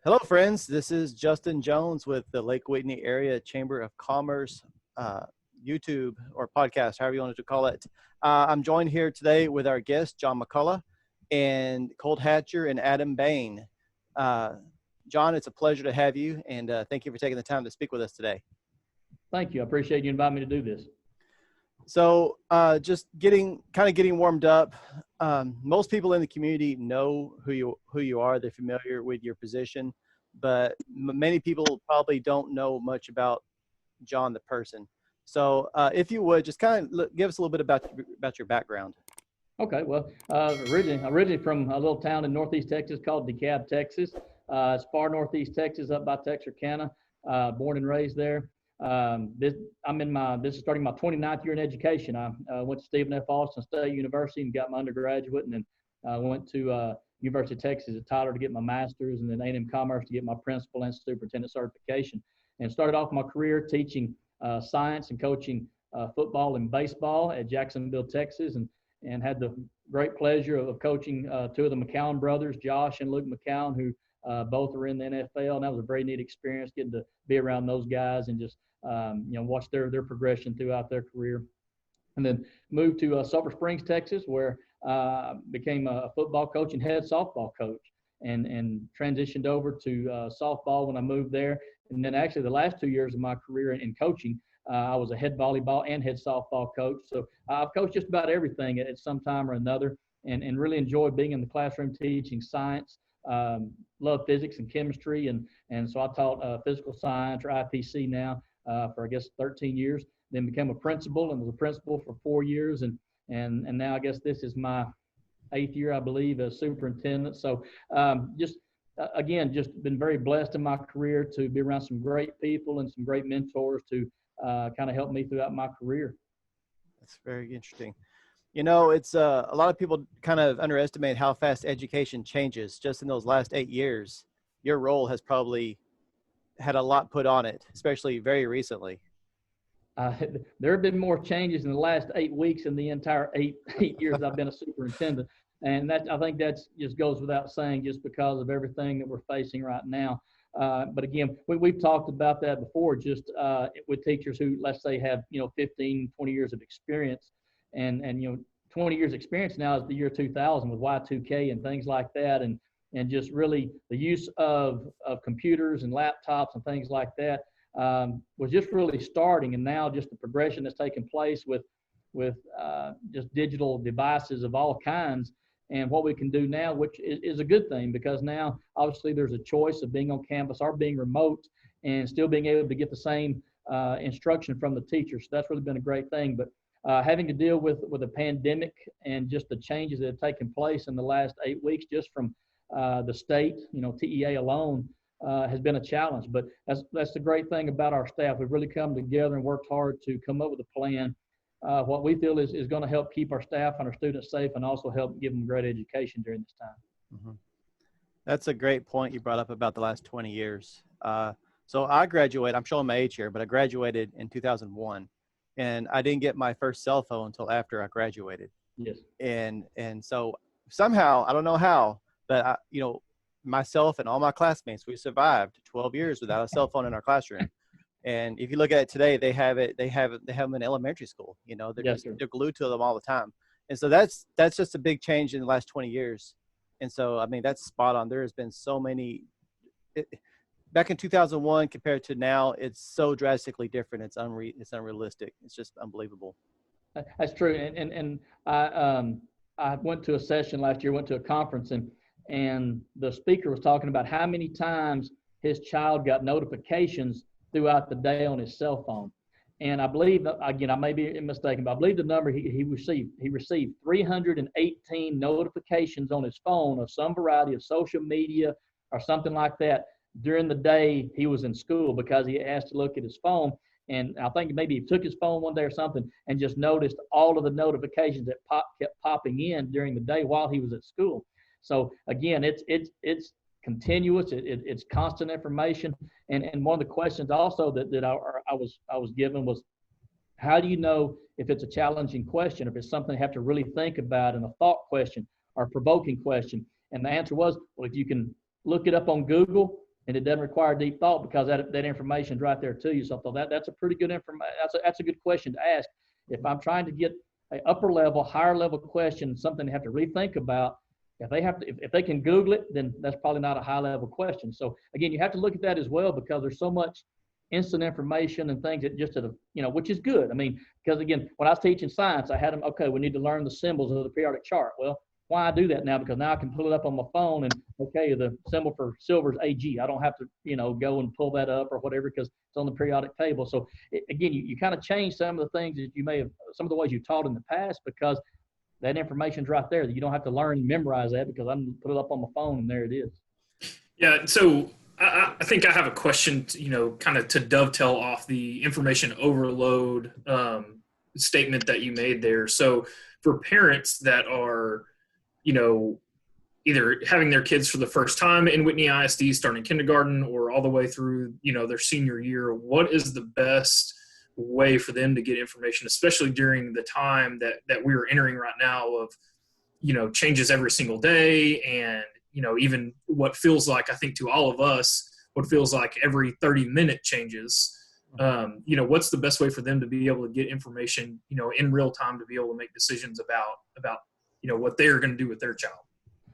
Hello, friends. This is Justin Jones with the Lake Whitney Area Chamber of Commerce YouTube or podcast, however you wanted to call it. I'm joined here today with our guests, John McCullough and Colt Hatcher and Adam Bain. John, it's a pleasure to have you, and thank you for taking the time to speak with us today. Thank you. I appreciate you inviting me to do this. So just getting warmed up. Most people in the community know who you are. They're familiar with your position, but many people probably don't know much about John the person. So if you would just kind of give us a little bit about your background. Okay. Well, originally from a little town in Northeast Texas called DeKalb, Texas. It's far Northeast Texas, up by Texarkana. Born and raised there. This is starting my 29th year in education. I went to Stephen F. Austin State University and got my undergraduate, and then went to University of Texas at Tyler to get my master's, and then A&M Commerce to get my principal and superintendent certification. And started off my career teaching science and coaching football and baseball at Jacksonville, Texas, and had the great pleasure of coaching two of the McCown brothers, Josh and Luke McCown, who both are in the NFL, and that was a very neat experience getting to be around those guys and just watch their progression throughout their career. And then moved to Sulphur Springs, Texas, where became a football coach and head softball coach, and transitioned over to softball when I moved there. And then actually the last 2 years of my career in coaching, I was a head volleyball and head softball coach. So I've coached just about everything at some time or another, and really enjoyed being in the classroom teaching science. Love physics and chemistry, and so I taught physical science, or IPC now, for I guess 13 years. Then became a principal and was a principal for 4 years, and now I guess this is my 8th year, I believe, as superintendent. So just been very blessed in my career to be around some great people and some great mentors to kind of help me throughout my career. That's very interesting. You know, it's a lot of people kind of underestimate how fast education changes. Just in those last 8 years, your role has probably had a lot put on it, especially very recently. There have been more changes in the last 8 weeks in the entire eight years I've been a superintendent. And I think that just goes without saying, just because of everything that we're facing right now. But again, we've talked about that before, just with teachers who, let's say, have 15, 20 years of experience, and 20 years experience now is the year 2000 with Y2K and things like that, and just really the use of computers and laptops and things like that was just really starting. And now just the progression that's taken place with just digital devices of all kinds, and what we can do now, which is a good thing, because now obviously there's a choice of being on campus or being remote and still being able to get the same instruction from the teacher. So that's really been a great thing. But having to deal with a pandemic and just the changes that have taken place in the last 8 weeks, just from the state, TEA alone, has been a challenge. But that's the great thing about our staff. We've really come together and worked hard to come up with a plan. What we feel is going to help keep our staff and our students safe, and also help give them great education during this time. Mm-hmm. That's a great point you brought up about the last 20 years. So I graduated, I'm showing my age here, but I graduated in 2001, and I didn't get my first cell phone until after I graduated. Yes. And so somehow, I don't know how, but myself and all my classmates, we survived 12 years without a cell phone in our classroom. And if you look at it today, they have them in elementary school. They're glued to them all the time. And so that's just a big change in the last 20 years. And so, I mean, that's spot on. There has been so many, back in 2001 compared to now, it's so drastically different. It's unrealistic. It's just unbelievable. That's true. And I went to a session last year, went to a conference, and the speaker was talking about how many times his child got notifications throughout the day on his cell phone. And I believe, again, I may be mistaken, but I believe the number he received 318 notifications on his phone of some variety of social media or something like that during the day he was in school, because he asked to look at his phone. And I think maybe he took his phone one day or something and just noticed all of the notifications that kept popping in during the day while he was at school. So again, it's continuous. It's constant information. And one of the questions also that I was given was, how do you know if it's a challenging question, if it's something you have to really think about, and a thought question or a provoking question? And the answer was, well, if you can look it up on Google and it doesn't require deep thought because that information's right there to you. So I thought that's a pretty good information. That's a good question to ask. If I'm trying to get an upper level, higher level question, something they have to rethink about, if they can Google it, then that's probably not a high level question. So again, you have to look at that as well, because there's so much instant information and things that just which is good. I mean, because again, when I was teaching science, I had them, okay, we need to learn the symbols of the periodic chart. Well, why I do that now? Because now I can pull it up on my phone and, okay, the symbol for silver is Ag. I don't have to, go and pull that up or whatever because it's on the periodic table. So again, you kind of change some of the things that you may have, some of the ways you taught in the past, because that information's right there. That you don't have to learn and memorize that, because I'm going to put it up on my phone and there it is. Yeah. So I think I have a question, kind of to dovetail off the information overload statement that you made there. So for parents that are, either having their kids for the first time in Whitney ISD, starting kindergarten, or all the way through, their senior year, what is the best way for them to get information, especially during the time that we are entering right now of, changes every single day, and, even what feels like, I think to all of us, what feels like every 30-minute changes. What's the best way for them to be able to get information, in real time, to be able to make decisions about what they're going to do with their child?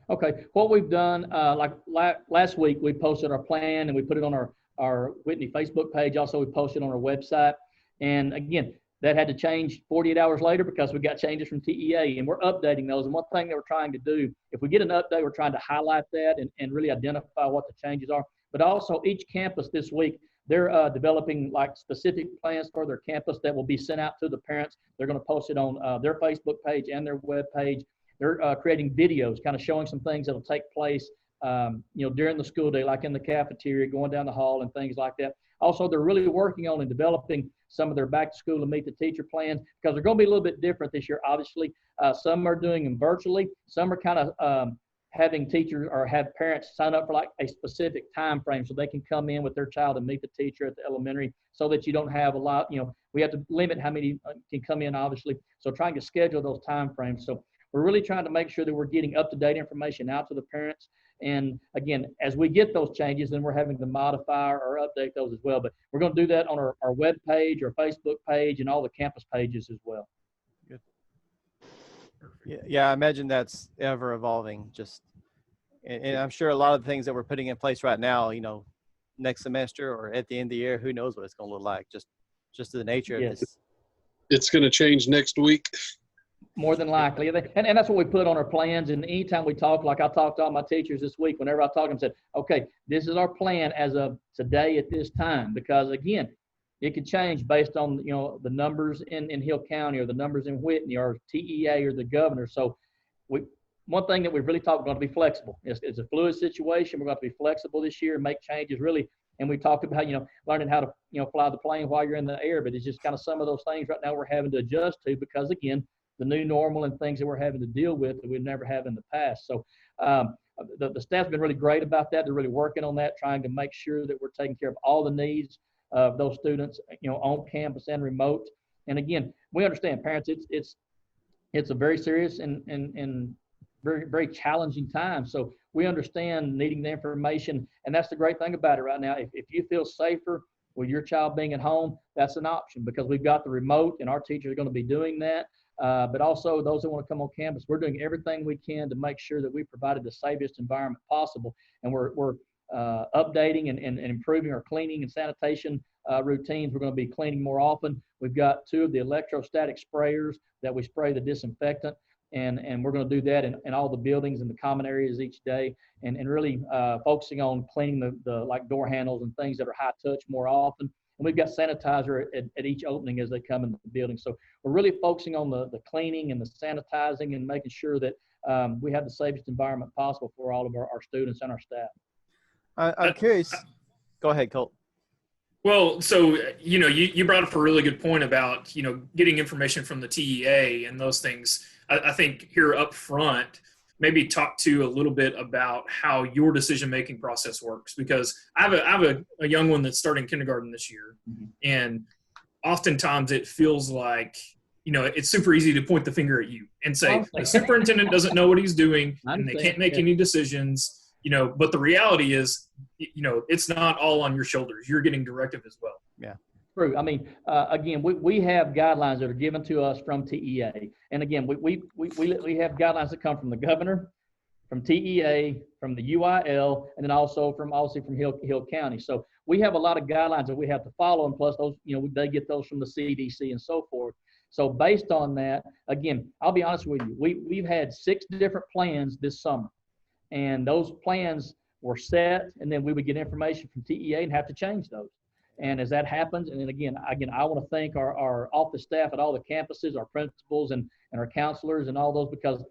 Okay, what we've done, like last week, we posted our plan and we put it on our Whitney Facebook page. Also, we posted on our website. And again, that had to change 48 hours later because we got changes from TEA, and we're updating those. And one thing that we're trying to do, if we get an update, we're trying to highlight that and really identify what the changes are. But also each campus this week, they're developing like specific plans for their campus that will be sent out to the parents. They're going to post it on their Facebook page and their web page. They're creating videos, kind of showing some things that'll take place, during the school day, like in the cafeteria, going down the hall and things like that. Also, they're really working on and developing some of their back to school and meet the teacher plans, because they're going to be a little bit different this year. Obviously, some are doing them virtually. Some are kind of having teachers or have parents sign up for like a specific time frame so they can come in with their child and meet the teacher at the elementary, so that you don't have a lot, we have to limit how many can come in, obviously. So trying to schedule those time frames. So we're really trying to make sure that we're getting up-to-date information out to the parents. And again, as we get those changes, then we're having to modify or update those as well. But we're going to do that on our web page, our Facebook page, and all the campus pages as well. Good. Yeah, I imagine that's ever evolving. And I'm sure a lot of the things that we're putting in place right now, next semester or at the end of the year, who knows what it's going to look like, just the nature of this. It's going to change next week. More than likely. And that's what we put on our plans. And anytime we talk, like I talked to all my teachers this week, whenever I talk to them, said, okay, this is our plan as of today at this time. Because again, it could change based on, the numbers in Hill County or the numbers in Whitney or TEA or the governor. So one thing that we've really talked about, to be flexible. It's a fluid situation. We're going to be flexible this year and make changes really. And we talked about, learning how to, fly the plane while you're in the air. But it's just kind of some of those things right now we're having to adjust to, because again, the new normal and things that we're having to deal with that we've never had in the past. So the staff's been really great about that. They're really working on that, trying to make sure that we're taking care of all the needs of those students, on campus and remote. And again, we understand, parents, it's a very serious and very, very challenging time. So we understand needing the information. And that's the great thing about it right now. If you feel safer with your child being at home, that's an option, because we've got the remote and our teachers are going to be doing that. But also those that want to come on campus, we're doing everything we can to make sure that we provided the safest environment possible. And we're updating and improving our cleaning and sanitation routines. We're going to be cleaning more often. We've got 2 of the electrostatic sprayers that we spray the disinfectant. And we're going to do that in all the buildings and the common areas each day, and really focusing on cleaning the like door handles and things that are high touch more often. And we've got sanitizer at each opening as they come into the building. So we're really focusing on the cleaning and the sanitizing and making sure that we have the safest environment possible for all of our students and our staff. I'm curious. Go ahead, Colt. Well, so, you brought up a really good point about, getting information from the TEA and those things. I think here up front, maybe talk to a little bit about how your decision-making process works, because I have a young one that's starting kindergarten this year. Mm-hmm. And oftentimes it feels like, it's super easy to point the finger at you and say, the superintendent doesn't know what he's doing and they can't make any decisions. but the reality is, it's not all on your shoulders. You're getting directive as well. Yeah. True. I mean, again, we have guidelines that are given to us from TEA. And again, we have guidelines that come from the governor, from TEA, from the UIL, and then also from Hill County. So we have a lot of guidelines that we have to follow, and plus those, they get those from the CDC and so forth. So based on that, again, I'll be honest with you, we've had 6 different plans this summer, and those plans were set, and then we would get information from TEA and have to change those. And as that happens, and then again, I want to thank our office staff at all the campuses, our principals and our counselors and all those, because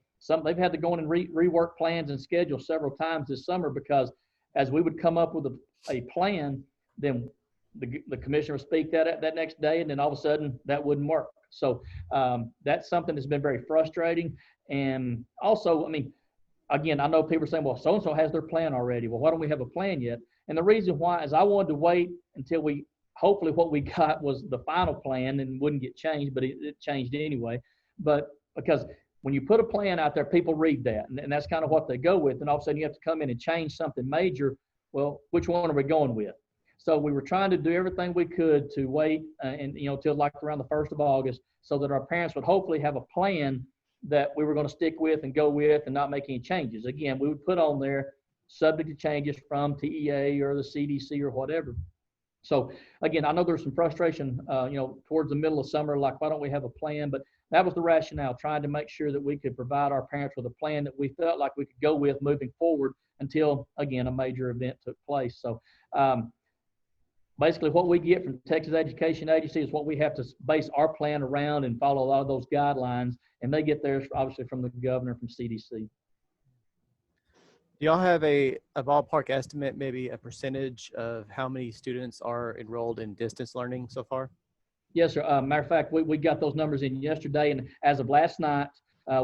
they've had to go in and rework plans and schedule several times this summer, because as we would come up with a plan, then the commissioner would speak that next day, and then all of a sudden that wouldn't work. So that's something that's been very frustrating. And also, I mean, again, I know people are saying, well, so-and-so has their plan already. Well, why don't we have a plan yet? And the reason why is I wanted to wait until hopefully what we got was the final plan and wouldn't get changed, but it changed anyway. But because when you put a plan out there, people read that, and that's kind of what they go with. And all of a sudden you have to come in and change something major. Well, which one are we going with? So we were trying to do everything we could to wait till like around the 1st of August, so that our parents would hopefully have a plan that we were going to stick with and go with and not make any changes. Again, we would put on there subject to changes from TEA or the CDC or whatever. So again, I know there's some frustration, towards the middle of summer, like, why don't we have a plan? But that was the rationale, trying to make sure that we could provide our parents with a plan that we felt like we could go with moving forward until, again, a major event took place. So basically what we get from Texas Education Agency is what we have to base our plan around and follow a lot of those guidelines. And they get theirs obviously from the governor, from CDC. Do y'all have a ballpark estimate, maybe a percentage of how many students are enrolled in distance learning so far? Yes, sir. Matter of fact, we got those numbers in yesterday, and as of last night,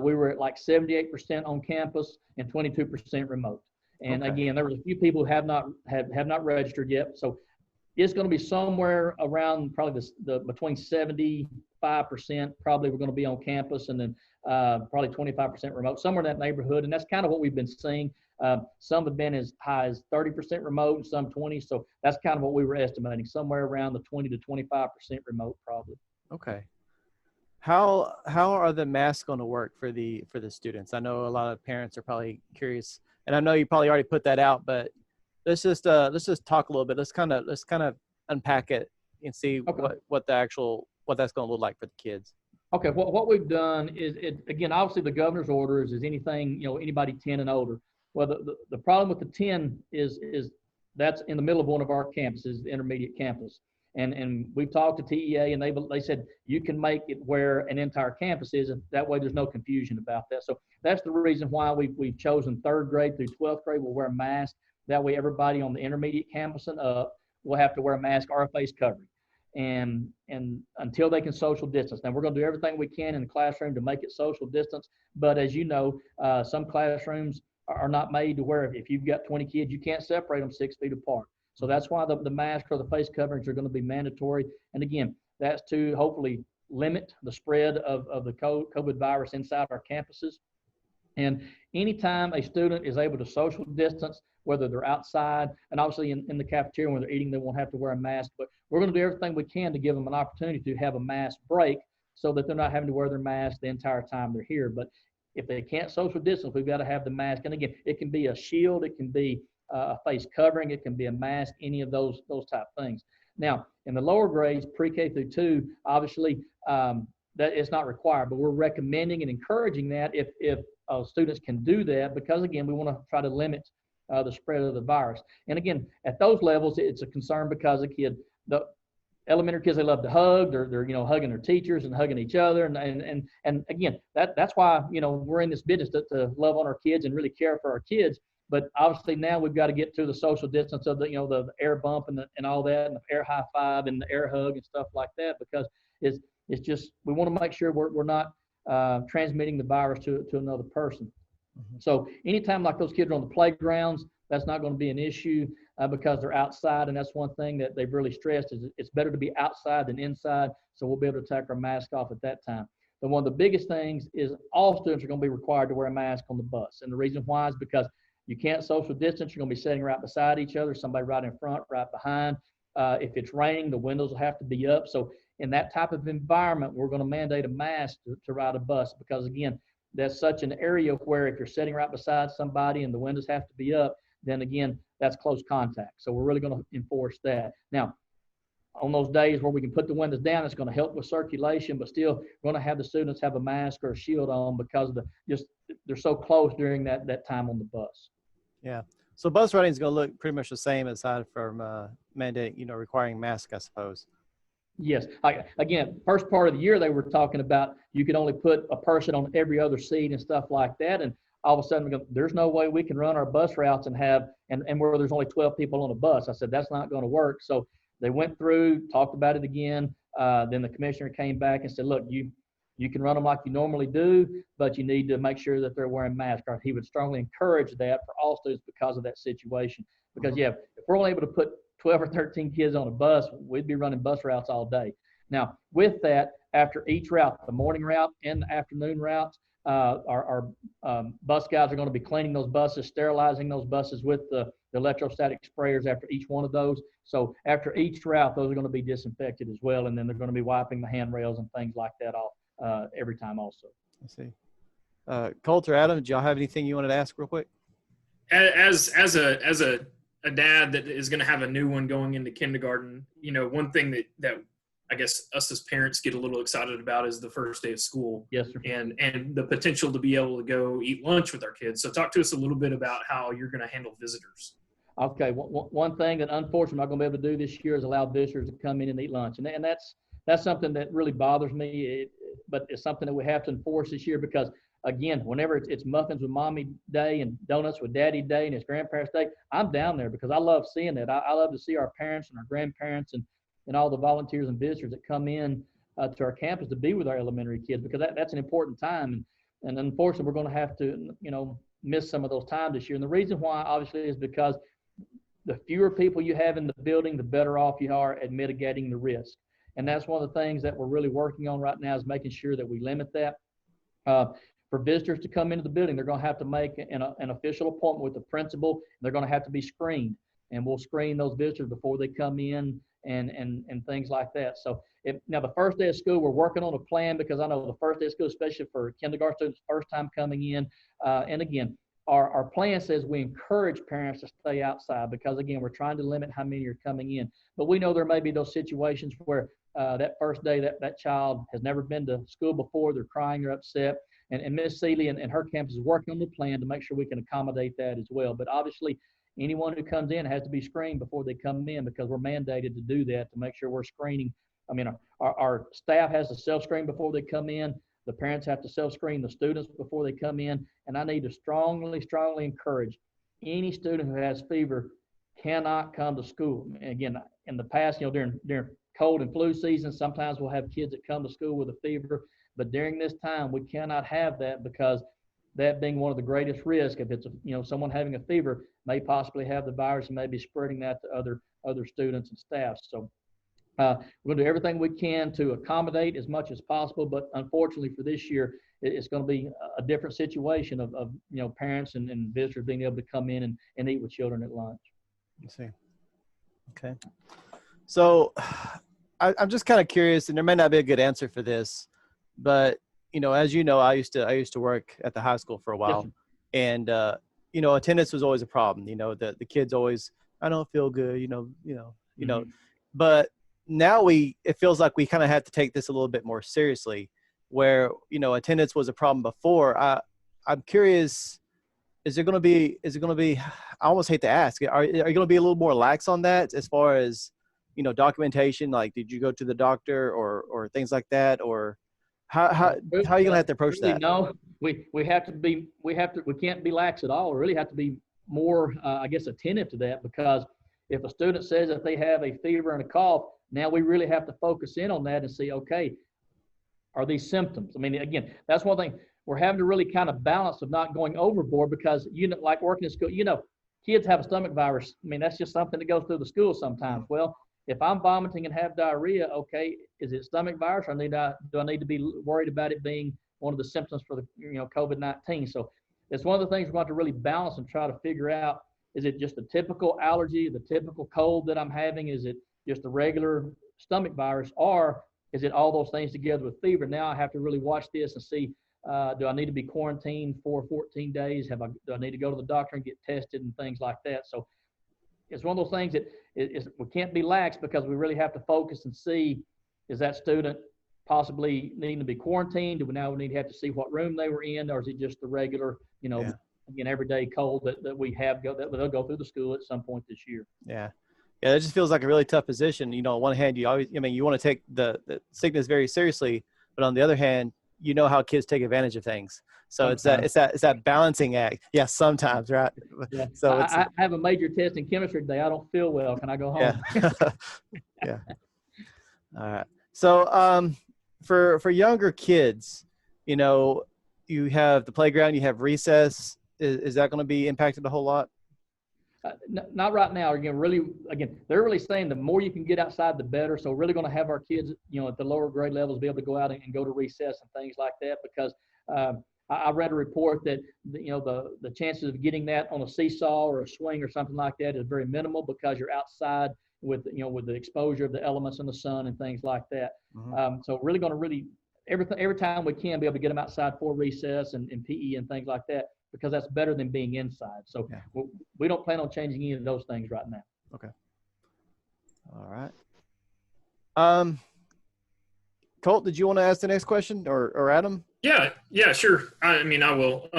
we were at like 78% on campus and 22% remote. And Okay. Again, there was a few people who have not registered yet. So it's going to be somewhere around probably between 75% probably we're going to be on campus, and then probably 25% remote, somewhere in that neighborhood. And that's kind of what we've been seeing. Some have been as high as 30% remote and some 20. So that's kind of what we were estimating, somewhere around the 20 to 25% remote probably. Okay. How are the masks going to work for the students? I know a lot of parents are probably curious, and I know you probably already put that out, but let's just talk a little bit. Let's kind of unpack it and see Okay. what that's going to look like for the kids. Okay, what we've done is, again, obviously the governor's orders is anything, anybody 10 and older. Well, the problem with the 10 is that's in the middle of one of our campuses, the intermediate campus. And we've talked to TEA, and they said you can make it where an entire campus is, and that way there's no confusion about that. So that's the reason why we've chosen 3rd grade through 12th grade will wear masks. That way everybody on the intermediate campus and up will have to wear a mask or a face covering. And until they can social distance. Now, we're going to do everything we can in the classroom to make it social distance. But as you know, some classrooms are not made to where if you've got 20 kids, you can't separate them 6 feet apart. So that's why the mask or the face coverings are going to be mandatory. And again, that's to hopefully limit the spread of the COVID virus inside our campuses. And anytime a student is able to social distance, whether they're outside, and obviously in the cafeteria when they're eating, they won't have to wear a mask, but we're going to do everything we can to give them an opportunity to have a mask break so that they're not having to wear their mask the entire time they're here. But if they can't social distance, we've got to have the mask. And again, it can be a shield, it can be a face covering, it can be a mask, any of those type things. Now, in the lower grades, pre-K through 2, obviously that is not required, but we're recommending and encouraging that if students can do that, because again, we want to try to limit the spread of the virus. And again, at those levels, it's a concern because the elementary kids, they love to hug. They're hugging their teachers and hugging each other. And again, that's why, we're in this business to love on our kids and really care for our kids. But obviously now we've got to get to the social distance of the air bump and all that, and the air high five and the air hug and stuff like that, because it's just, we want to make sure we're not transmitting the virus to another person. Mm-hmm. So anytime like those kids are on the playgrounds, that's not going to be an issue because they're outside. And that's one thing that they've really stressed is it's better to be outside than inside. So we'll be able to take our mask off at that time. But one of the biggest things is all students are going to be required to wear a mask on the bus. And the reason why is because You can't social distance. You're going to be sitting right beside each other, somebody right in front, right behind. If it's raining, the windows will have to be up. So in that type of environment, we're going to mandate a mask to ride a bus, because again, that's such an area where if you're sitting right beside somebody and the windows have to be up, then again, that's close contact. So we're really going to enforce that. Now, on those days where we can put the windows down, it's going to help with circulation, but still going to have the students have a mask or a shield on, because of they're so close during that time on the bus. Yeah. So bus riding is going to look pretty much the same aside from mandate, requiring masks, I suppose. Yes. Again, first part of the year, they were talking about you could only put a person on every other seat and stuff like that. And all of a sudden, there's no way we can run our bus routes and where there's only 12 people on a bus. I said, that's not going to work. So they went through, talked about it again. Then the commissioner came back and said, look, you can run them like you normally do, but you need to make sure that they're wearing masks. Or he would strongly encourage that for all students because of that situation. Because, if we're only able to put 12 or 13 kids on a bus, we'd be running bus routes all day. Now, with that, after each route, the morning route and the afternoon routes, our bus guys are going to be cleaning those buses, sterilizing those buses with the electrostatic sprayers after each one of those. So after each route, those are going to be disinfected as well, and then they're going to be wiping the handrails and things like that off every time also. I see. Colt or Adam, do y'all have anything you wanted to ask real quick? As a dad that is going to have a new one going into kindergarten, one thing that I guess us as parents get a little excited about is the first day of school. Yes, sir. And the potential to be able to go eat lunch with our kids. So talk to us a little bit about how you're going to handle visitors. Okay. One thing that unfortunately I'm not going to be able to do this year is allow visitors to come in and eat lunch. And that's something that really bothers me, but it's something that we have to enforce this year, because again, whenever it's muffins with mommy day and donuts with daddy day and it's grandparents day, I'm down there because I love seeing it. I love to see our parents and our grandparents and all the volunteers and visitors that come in to our campus to be with our elementary kids, because that's an important time. And unfortunately, we're going to have to, miss some of those times this year. And the reason why, obviously, is because the fewer people you have in the building, the better off you are at mitigating the risk. And that's one of the things that we're really working on right now, is making sure that we limit that. For visitors to come into the building, they're going to have to make an official appointment with the principal. They're going to have to be screened, and we'll screen those visitors before they come in and things like that. So now the first day of school, we're working on a plan, because I know the first day of school, especially for kindergarten students, first time coming in, and again, our plan says we encourage parents to stay outside, because again, we're trying to limit how many are coming in. But we know there may be those situations where that first day that child has never been to school before, they're crying or upset. And Ms. Seeley and her campus is working on the plan to make sure we can accommodate that as well. But obviously, anyone who comes in has to be screened before they come in, because we're mandated to do that, to make sure we're screening. I mean, our staff has to self-screen before they come in. The parents have to self-screen the students before they come in. And I need to strongly, strongly encourage any student who has fever cannot come to school. And again, in the past, during cold and flu season, sometimes we'll have kids that come to school with a fever. But during this time, we cannot have that, because that being one of the greatest risks, if it's someone having a fever, may possibly have the virus and may be spreading that to other students and staff. So we're going to do everything we can to accommodate as much as possible. But unfortunately for this year, it's going to be a different situation of parents and visitors being able to come in and eat with children at lunch. I see. Okay. So I'm just kind of curious, and there may not be a good answer for this, but as you know, I used to work at the high school for a while, and attendance was always a problem. The kids always, I don't feel good, but now it feels like we kind of have to take this a little bit more seriously, where attendance was a problem before. I'm curious, is it going to be, I almost hate to ask, are you going to be a little more lax on that as far as documentation, like did you go to the doctor or things like that, or how are you going to have to approach that? No, we can't be lax at all. We really have to be more, attentive to that, because if a student says that they have a fever and a cough, now we really have to focus in on that and see, okay, are these symptoms? I mean, again, that's one thing we're having to really kind of balance of not going overboard, because, like working in school, kids have a stomach virus. I mean, that's just something that goes through the school sometimes. Well, if I'm vomiting and have diarrhea, okay, is it stomach virus, or do I need to be worried about it being one of the symptoms for the COVID-19? So it's one of the things we're going to really balance and try to figure out. Is it just a typical allergy, the typical cold that I'm having? Is it just a regular stomach virus, or is it all those things together with fever? Now I have to really watch this and see, do I need to be quarantined for 14 days? Do I need to go to the doctor and get tested and things like that? So it's one of those things that we can't be lax, because we really have to focus and see, is that student possibly needing to be quarantined? Do we now need to have to see what room they were in, or is it just the regular, again, everyday cold that we have that they'll go through the school at some point this year? Yeah. Yeah, it just feels like a really tough position. On one hand, you always, you want to take the sickness very seriously, but on the other hand, you know how kids take advantage of things. So Sometimes. it's that balancing act. Yeah, sometimes, right? Yeah. So I have a major test in chemistry today. I don't feel well. Can I go home? Yeah. Yeah. All right. So for younger kids, you have the playground, you have recess. Is that going to be impacted a whole lot? Not right now. Again, they're really saying the more you can get outside, the better. So really going to have our kids, at the lower grade levels, be able to go out and go to recess and things like that. Because I read a report that the chances of getting that on a seesaw or a swing or something like that is very minimal, because you're outside with the exposure of the elements in the sun and things like that. Mm-hmm. So really going to every time we can be able to get them outside for recess and PE and things like that, because that's better than being inside. So yeah. we don't plan on changing any of those things right now. Okay. All right. Colt, did you want to ask the next question, or Adam? Yeah, sure. I will.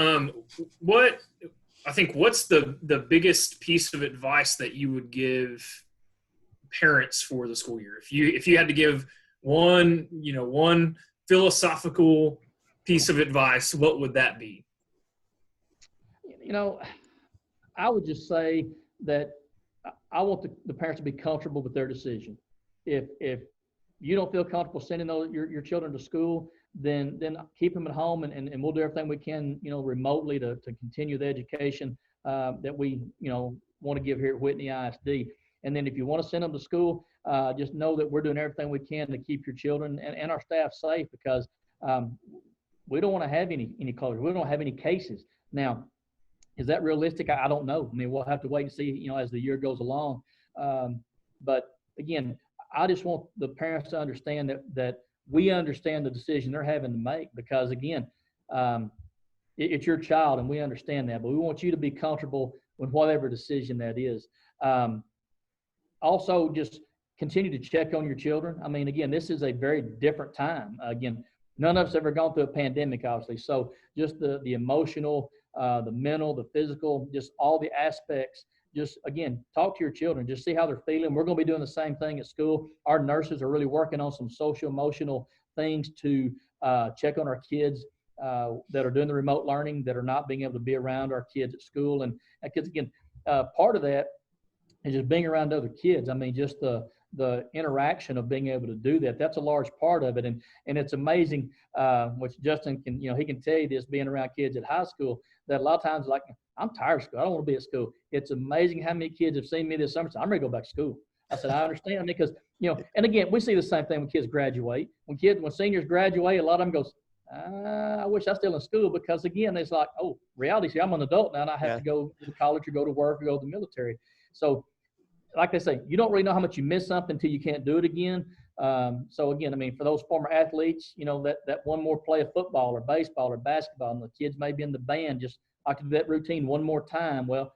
What's the biggest piece of advice that you would give parents for the school year? If you had to give one philosophical piece of advice, what would that be? I would just say that I want the parents to be comfortable with their decision. If you don't feel comfortable sending your children to school, then keep them at home, and we'll do everything we can, remotely to continue the education that we, want to give here at Whitney ISD. And then if you want to send them to school, just know that we're doing everything we can to keep your children and our staff safe, because we don't want to have any closure. We don't have any cases. Now, is that realistic? I don't know. We'll have to wait and see, as the year goes along. But again, I just want the parents to understand that we understand the decision they're having to make, because again, it's your child and we understand that, but we want you to be comfortable with whatever decision that is. Also, just continue to check on your children. Again, this is a very different time. Again, none of us ever gone through a pandemic, obviously. So just the emotional, the mental, the physical, just all the aspects. Just, again, talk to your children. Just see how they're feeling. We're going to be doing the same thing at school. Our nurses are really working on some social emotional things to check on our kids that are doing the remote learning, that are not being able to be around our kids at school. And because, again, part of that is just being around other kids. Just the interaction of being able to do that. That's a large part of it. And it's amazing, which Justin can, he can tell you this, being around kids at high school, that a lot of times, like, I'm tired of school. I don't want to be at school. It's amazing how many kids have seen me this summer. So I'm ready to go back to school. I said, I understand, because, and again, we see the same thing when kids graduate. When seniors graduate, a lot of them goes, I wish I was still in school, because again, it's like, oh, reality, see, I'm an adult now and I have to go to college or go to work or go to the military. So like they say, you don't really know how much you miss something until you can't do it again. So again, for those former athletes, that one more play of football or baseball or basketball, and the kids may be in the band, just I can do that routine one more time. Well,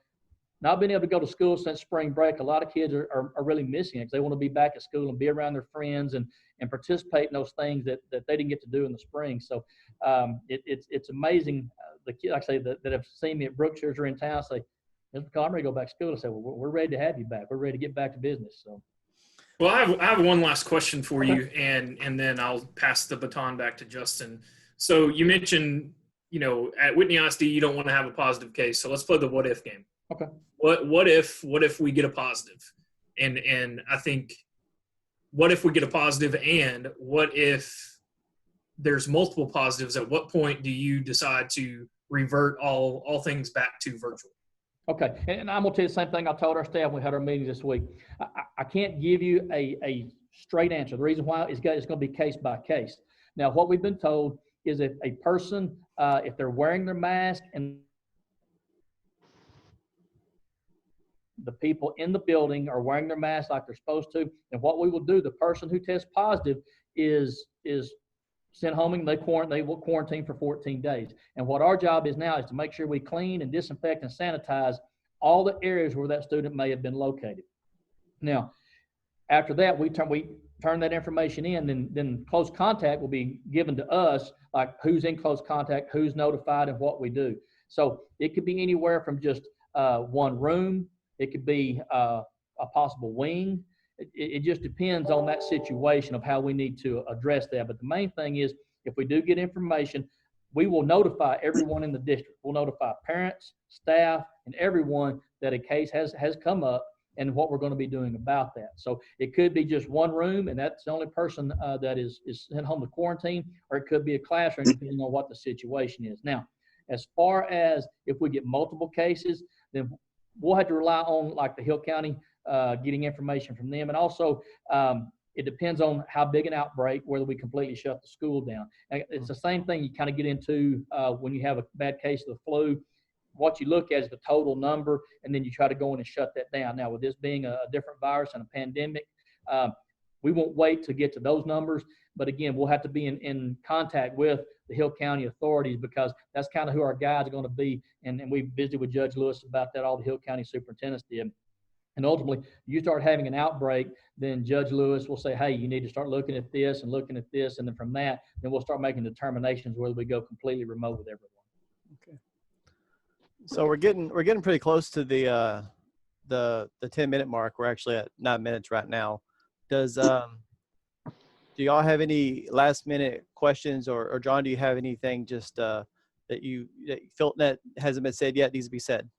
not being able to go to school since spring break, a lot of kids are really missing it, because they want to be back at school and be around their friends and participate in those things that they didn't get to do in the spring. So it's amazing. The kids, like I say, that have seen me at Brookshire's or in town say, Mr. McCullough, I'm ready to go back to school. I said, well, we're ready to have you back. We're ready to get back to business. So. Well, I have one last question for you, and then I'll pass the baton back to Justin. So you mentioned, at Whitney ISD, you don't want to have a positive case. So let's play the what if game. Okay. What if we get a positive? And I think, what if we get a positive, and what if there's multiple positives? At what point do you decide to revert all things back to virtual? Okay, and I'm going to tell you the same thing I told our staff when we had our meetings this week. I can't give you a straight answer. The reason why is it's going to be case by case. Now, what we've been told is if a person, if they're wearing their mask and the people in the building are wearing their masks like they're supposed to. And what we will do, the person who tests positive is sent home and they will quarantine for 14 days. And what our job is now is to make sure we clean and disinfect and sanitize all the areas where that student may have been located. Now, after that, we turn that information in, then close contact will be given to us, like who's in close contact, who's notified, and what we do. So it could be anywhere from just one room. It could be a possible wing. It just depends on that situation of how we need to address that. But the main thing is, if we do get information, we will notify everyone in the district. We'll notify parents, staff, and everyone that a case has come up and what we're going to be doing about that. So it could be just one room, and that's the only person that is sent home to quarantine, or it could be a classroom, depending on what the situation is. Now, as far as if we get multiple cases, then we'll have to rely on like the Hill County, getting information from them. And also, it depends on how big an outbreak, whether we completely shut the school down. And it's the same thing you kind of get into when you have a bad case of the flu. What you look at is the total number, and then you try to go in and shut that down. Now, with this being a different virus and a pandemic, we won't wait to get to those numbers. But again, we'll have to be in contact with the Hill County authorities, because that's kind of who our guides are going to be. And we visited with Judge Lewis about that, all the Hill County superintendents did. And ultimately, you start having an outbreak, then Judge Lewis will say, hey, you need to start looking at this and looking at this. And then from that, then we'll start making determinations whether we go completely remote with everyone. Okay. So we're getting pretty close to the 10-minute mark. We're actually at 9 minutes right now. Do y'all have any last minute questions, or John, do you have anything just that you felt that hasn't been said yet needs to be said?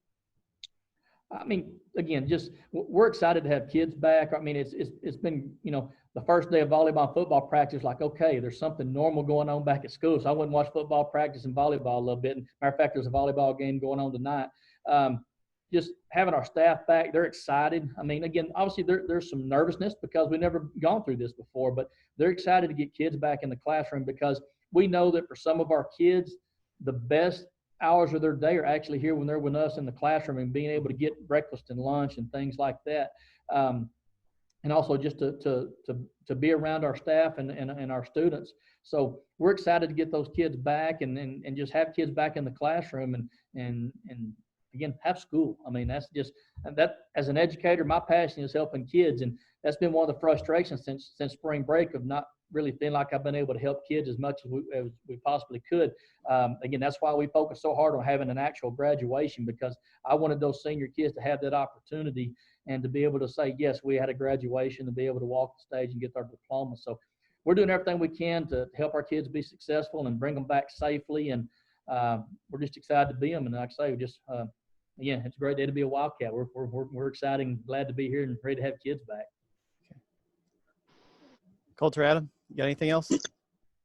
I mean, again, just we're excited to have kids back. I mean, it's been, the first day of volleyball and football practice, like, okay, there's something normal going on back at school. So I went and watched football practice and volleyball a little bit. And matter of fact, there's a volleyball game going on tonight. Just having our staff back, they're excited. I mean, again, obviously there's some nervousness because we've never gone through this before, but they're excited to get kids back in the classroom, because we know that for some of our kids, the best hours of their day are actually here when they're with us in the classroom and being able to get breakfast and lunch and things like that. And also just to be around our staff and our students. So we're excited to get those kids back and just have kids back in the classroom and again, have school. I mean, that's just, that as an educator, my passion is helping kids. And that's been one of the frustrations since spring break, of not really feeling like I've been able to help kids as much as we possibly could. Again, that's why we focus so hard on having an actual graduation, because I wanted those senior kids to have that opportunity and to be able to say, yes, we had a graduation, to be able to walk the stage and get their diploma. So we're doing everything we can to help our kids be successful and bring them back safely. And we're just excited to be them. And like I say, just, again, it's a great day to be a Wildcat. We're excited and glad to be here and ready to have kids back. Okay. Colt or Adam, you got anything else?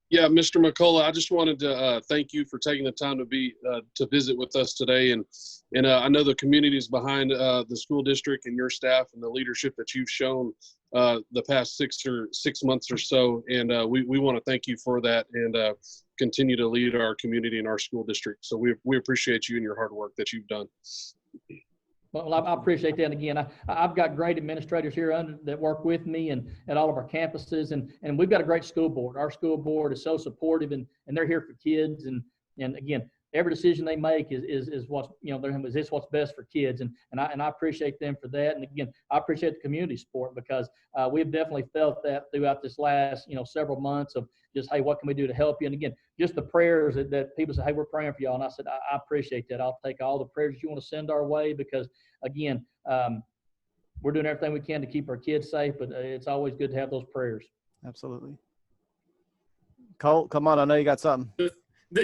Yeah, Mr. McCullough, I just wanted to thank you for taking the time to visit with us today. And I know the community is behind the school district and your staff and the leadership that you've shown the past 6 months or so. And we want to thank you for that, and continue to lead our community and our school district. So we appreciate you and your hard work that you've done. Well, I appreciate that. And again, I've got great administrators here that work with me and at all of our campuses, and we've got a great school board. Our school board is so supportive, and they're here for kids. And again, every decision they make is what's, is this what's best for kids. And I appreciate them for that. And again, I appreciate the community support, because we've definitely felt that throughout this last, several months of just, hey, what can we do to help you? And again, just the prayers that people say, hey, we're praying for y'all. And I said, I appreciate that. I'll take all the prayers you want to send our way, because again, we're doing everything we can to keep our kids safe, but it's always good to have those prayers. Absolutely. Colt, come on. I know you got something.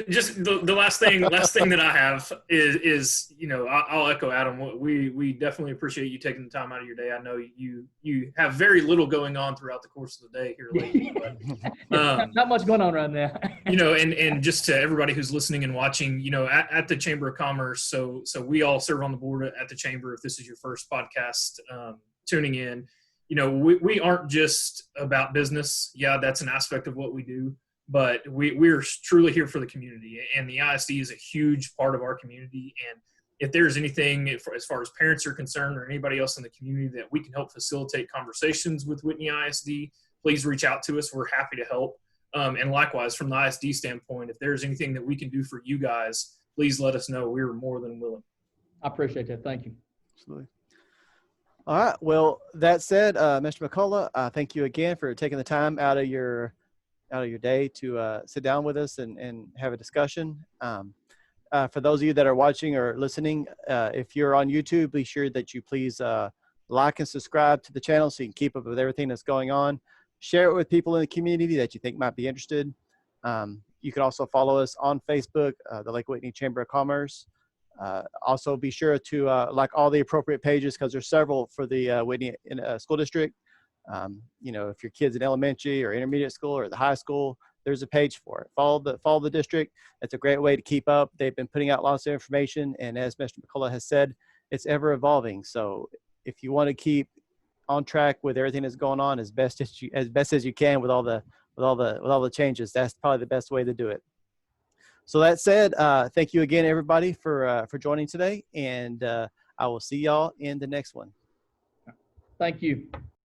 Just the last thing that I have is I'll echo Adam. We definitely appreciate you taking the time out of your day. I know you have very little going on throughout the course of the day here lately, but not much going on right now. And just to everybody who's listening and watching, at the Chamber of Commerce. So we all serve on the board at the Chamber. If this is your first podcast tuning in, we aren't just about business. Yeah, that's an aspect of what we do. But we're truly here for the community, and the ISD is a huge part of our community. And if there's anything as far as parents are concerned or anybody else in the community that we can help facilitate conversations with Whitney ISD, please reach out to us. We're happy to help. And likewise, from the ISD standpoint, if there's anything that we can do for you guys, please let us know. We're more than willing. I appreciate that. Thank you. Absolutely. All right. Well, that said, Mr. McCullough, thank you again for taking the time out of your day to sit down with us and have a discussion. For those of you that are watching or listening, if you're on YouTube, be sure that you please like and subscribe to the channel so you can keep up with everything that's going on. Share it with people in the community that you think might be interested. You can also follow us on Facebook, the Lake Whitney Chamber of Commerce. Also be sure to like all the appropriate pages, because there's several for the Whitney School District. If your kid's in elementary or intermediate school or the high school, there's a page for it. Follow the district. It's a great way to keep up. They've been putting out lots of information, and as Mr. McCullough has said, it's ever evolving. So if you want to keep on track with everything that's going on as best as you can with all the changes, that's probably the best way to do it. So that said, thank you again, everybody, for joining today, and I will see y'all in the next one. Thank you.